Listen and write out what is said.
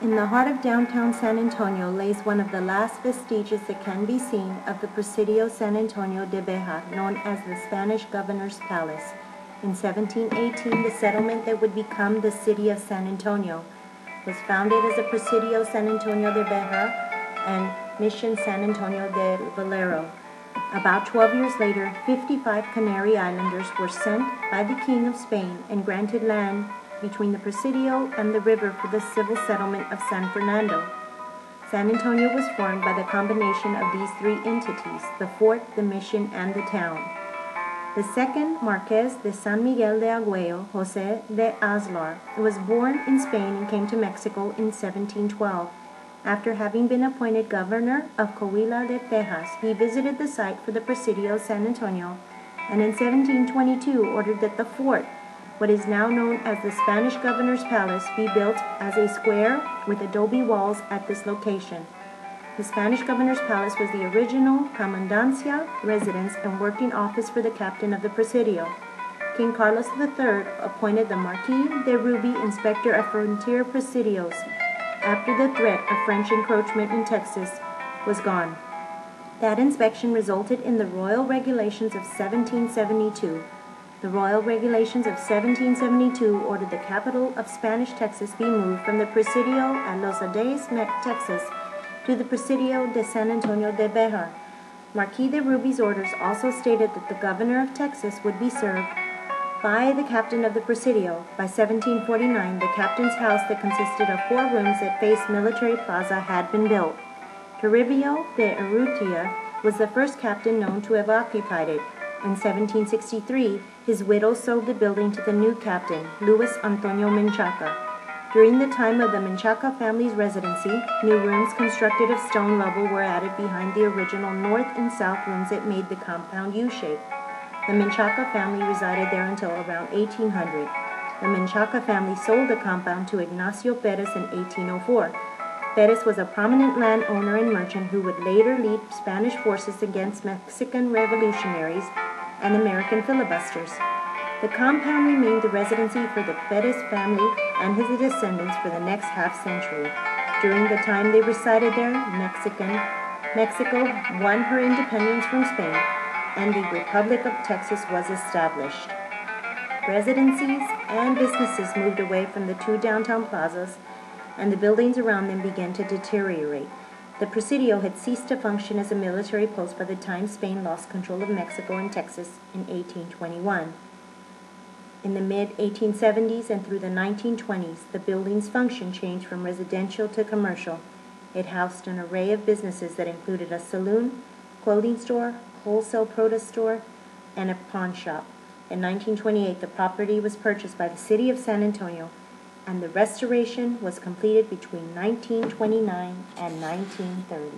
In the heart of downtown San Antonio lays one of the last vestiges that can be seen of the Presidio San Antonio de Bejar, known as the Spanish Governor's Palace. In 1718, the settlement that would become the city of San Antonio was founded as the Presidio San Antonio de Bejar and Mission San Antonio del Valero. About 12 years later, 55 Canary Islanders were sent by the King of Spain and granted land between the Presidio and the river for the civil settlement of San Fernando. San Antonio was formed by the combination of these three entities, the fort, the mission, and the town. The second Marquez de San Miguel de Agüello, José de Azlar, was born in Spain and came to Mexico in 1712. After having been appointed governor of Coahuila de Tejas, he visited the site for the Presidio San Antonio, and in 1722 ordered that the fort, what is now known as the Spanish Governor's Palace, be built as a square with adobe walls at this location. The Spanish Governor's Palace was the original comandancia residence and working office for the captain of the Presidio. King Carlos III appointed the Marquis de Ruby Inspector of Frontier Presidios after the threat of French encroachment in Texas was gone. That inspection resulted in the Royal Regulations of 1772. The Royal Regulations of 1772 ordered the capital of Spanish Texas be moved from the Presidio at Los Adaes, Texas, to the Presidio de San Antonio de Bejar. Marquis de Ruby's orders also stated that the governor of Texas would be served by the captain of the Presidio. By 1749, the captain's house that consisted of 4 rooms that faced Military Plaza had been built. Toribio de Urrutia was the first captain known to have occupied it. In 1763, his widow sold the building to the new captain, Luis Antonio Menchaca. During the time of the Menchaca family's residency, new rooms constructed of stone rubble were added behind the original north and south rooms that made the compound U-shape. The Menchaca family resided there until around 1800. The Menchaca family sold the compound to Ignacio Perez in 1804. Perez was a prominent landowner and merchant who would later lead Spanish forces against Mexican revolutionaries and American filibusters. The compound remained the residency for the Perez family and his descendants for the next half-century. During the time they resided there, Mexico won her independence from Spain, and the Republic of Texas was established. Residencies and businesses moved away from the 2 downtown plazas, and the buildings around them began to deteriorate. The Presidio had ceased to function as a military post by the time Spain lost control of Mexico and Texas in 1821. In the mid-1870s and through the 1920s, the building's function changed from residential to commercial. It housed an array of businesses that included a saloon, clothing store, wholesale produce store, and a pawn shop. In 1928, the property was purchased by the city of San Antonio, and the restoration was completed between 1929 and 1930.